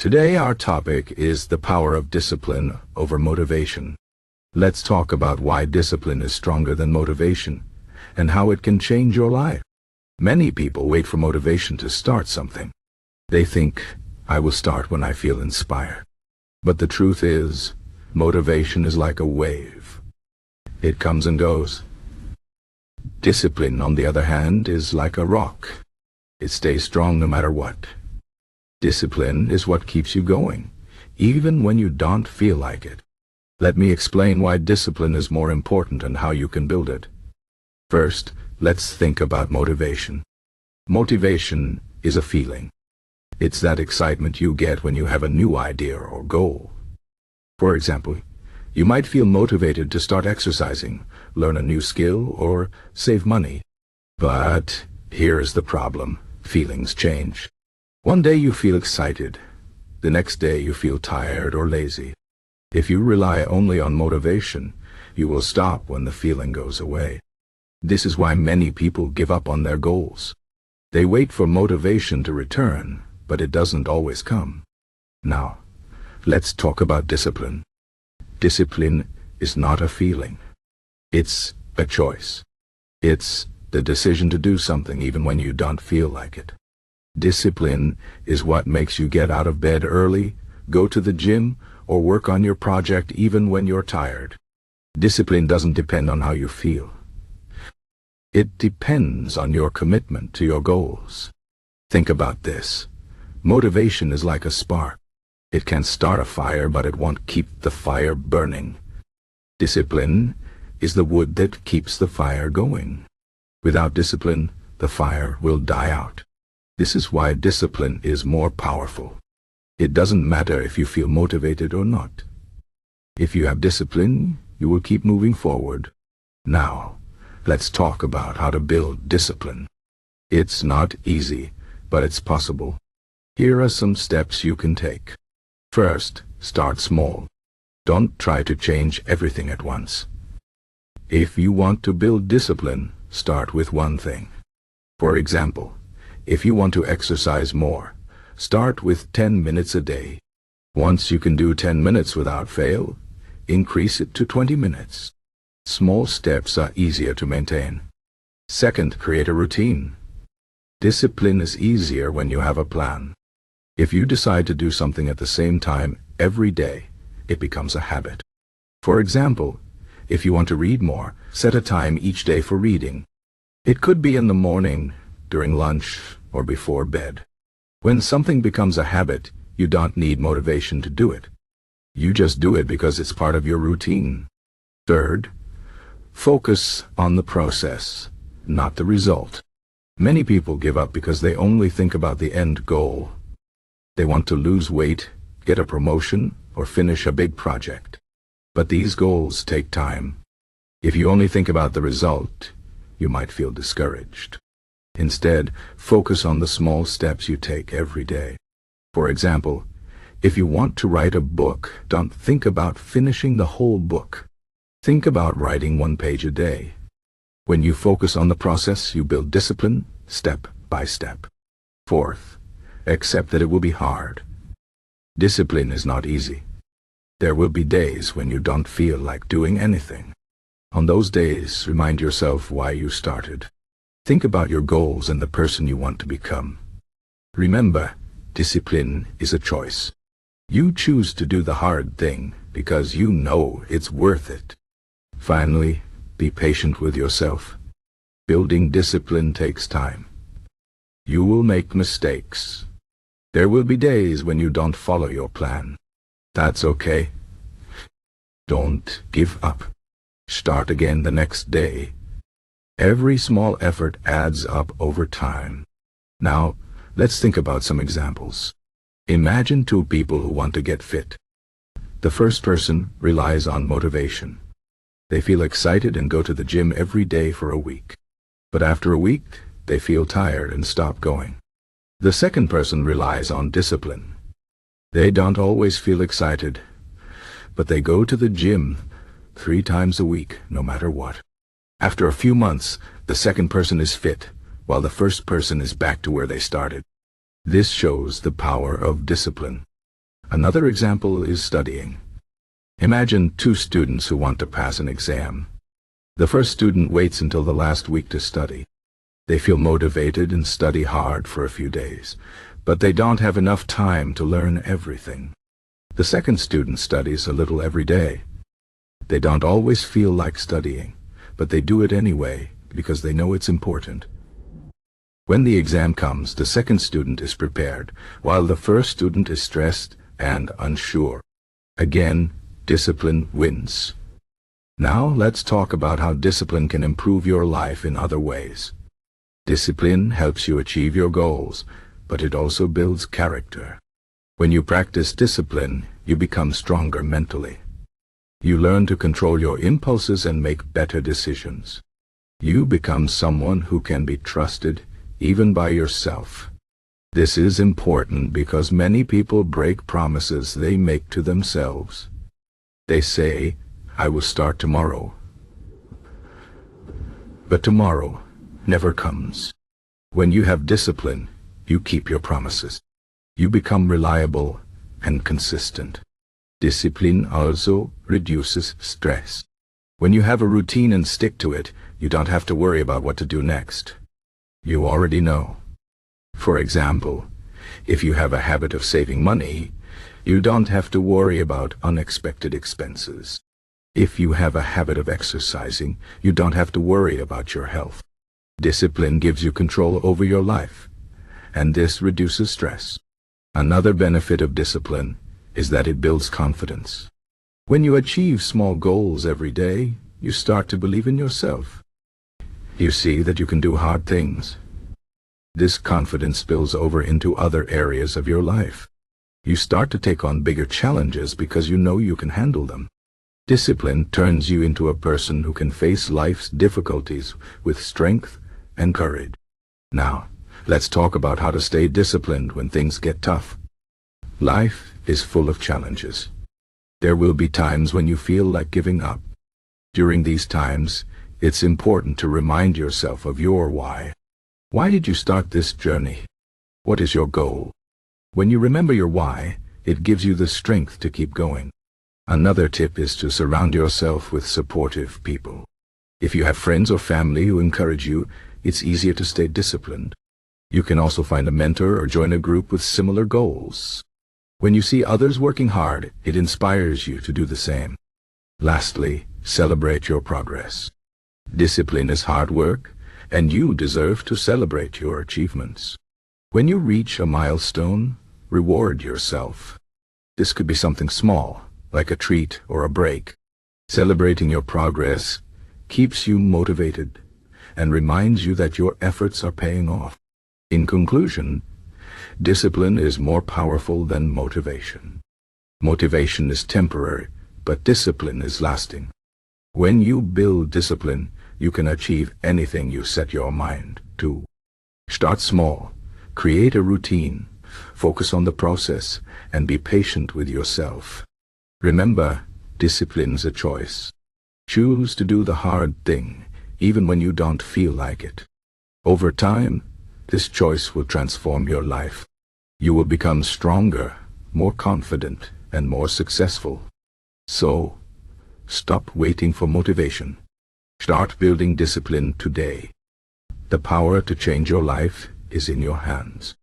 Today our topic is the power of discipline over motivation. Let's talk about why discipline is stronger than motivation and how it can change your life. Many people wait for motivation to start something. They think, I will start when I feel inspired. But the truth is, motivation is like a wave. It comes and goes. Discipline, on the other hand, is like a rock. It stays strong no matter what. Discipline is what keeps you going, even when you don't feel like it. Let me explain why discipline is more important and how you can build it. First, let's think about motivation. Motivation is a feeling. It's that excitement you get when you have a new idea or goal. For example, you might feel motivated to start exercising, learn a new skill, or save money. But here's the problem. Feelings change. One day you feel excited. The next day you feel tired or lazy. If you rely only on motivation, you will stop when the feeling goes away. This is why many people give up on their goals. They wait for motivation to return, but it doesn't always come. Now, let's talk about discipline. Discipline is not a feeling. It's a choice. It's the decision to do something even when you don't feel like it. Discipline is what makes you get out of bed early, go to the gym, or work on your project even when you're tired. Discipline doesn't depend on how you feel. It depends on your commitment to your goals. Think about this. Motivation is like a spark. It can start a fire, but it won't keep the fire burning. Discipline is the wood that keeps the fire going. Without discipline, the fire will die out. This is why discipline is more powerful. It doesn't matter if you feel motivated or not. If you have discipline, you will keep moving forward. Now, let's talk about how to build discipline. It's not easy, but it's possible. Here are some steps you can take. First, start small. Don't try to change everything at once. If you want to build discipline, start with one thing. For example, if you want to exercise more, start with 10 minutes a day. Once you can do 10 minutes without fail, increase it to 20 minutes. Small steps are easier to maintain. Second, create a routine. Discipline is easier when you have a plan. If you decide to do something at the same time every day, it becomes a habit. For example, if you want to read more, set a time each day for reading. It could be in the morning, during lunch, or before bed. When something becomes a habit, you don't need motivation to do it. You just do it because it's part of your routine. Third, focus on the process, not the result. Many people give up because they only think about the end goal. They want to lose weight, get a promotion, or finish a big project. But these goals take time. If you only think about the result, you might feel discouraged. Instead, focus on the small steps you take every day. For example, if you want to write a book, don't think about finishing the whole book. Think about writing 1 page a day. When you focus on the process, you build discipline step by step. Fourth, accept that it will be hard. Discipline is not easy. There will be days when you don't feel like doing anything. On those days, remind yourself why you started. Think about your goals and the person you want to become. Remember, discipline is a choice. You choose to do the hard thing because you know it's worth it. Finally, be patient with yourself. Building discipline takes time. You will make mistakes. There will be days when you don't follow your plan. That's okay. Don't give up. Start again the next day. Every small effort adds up over time. Now, let's think about some examples. Imagine 2 people who want to get fit. The first person relies on motivation. They feel excited and go to the gym every day for a week. But after a week, they feel tired and stop going. The second person relies on discipline. They don't always feel excited, but they go to the gym 3 times a week, no matter what. After a few months, the second person is fit, while the first person is back to where they started. This shows the power of discipline. Another example is studying. Imagine two students who want to pass an exam. The first student waits until the last week to study. They feel motivated and study hard for a few days, but they don't have enough time to learn everything. The second student studies a little every day. They don't always feel like studying, but they do it anyway because they know it's important. When the exam comes, the second student is prepared, while the first student is stressed and unsure. Again, discipline wins. Now let's talk about how discipline can improve your life in other ways. Discipline helps you achieve your goals, but it also builds character. When you practice discipline, you become stronger mentally. You learn to control your impulses and make better decisions. You become someone who can be trusted, even by yourself. This is important because many people break promises they make to themselves. They say, "I will start tomorrow." But tomorrow never comes. When you have discipline, you keep your promises. You become reliable and consistent. Discipline also reduces stress. When you have a routine and stick to it, you don't have to worry about what to do next. You already know. For example, if you have a habit of saving money, you don't have to worry about unexpected expenses. If you have a habit of exercising, you don't have to worry about your health. Discipline gives you control over your life, and this reduces stress. Another benefit of discipline is that it builds confidence. When you achieve small goals every day, you start to believe in yourself. You see that you can do hard things. This confidence spills over into other areas of your life. You start to take on bigger challenges because you know you can handle them. Discipline turns you into a person who can face life's difficulties with strength and courage. Now, let's talk about how to stay disciplined when things get tough. Life is full of challenges. There will be times when you feel like giving up. During these times, it's important to remind yourself of your why. Why did you start this journey? What is your goal? When you remember your why, it gives you the strength to keep going. Another tip is to surround yourself with supportive people. If you have friends or family who encourage you, it's easier to stay disciplined. You can also find a mentor or join a group with similar goals. When you see others working hard, it inspires you to do the same. Lastly, celebrate your progress. Discipline is hard work, and you deserve to celebrate your achievements. When you reach a milestone, reward yourself. This could be something small, like a treat or a break. Celebrating your progress keeps you motivated and reminds you that your efforts are paying off. In conclusion, discipline is more powerful than motivation. Motivation is temporary, but discipline is lasting. When you build discipline, you can achieve anything you set your mind to. Start small, create a routine, focus on the process, and be patient with yourself. Remember, discipline's a choice. Choose to do the hard thing, even when you don't feel like it. Over time, this choice will transform your life. You will become stronger, more confident, and more successful. So, stop waiting for motivation. Start building discipline today. The power to change your life is in your hands.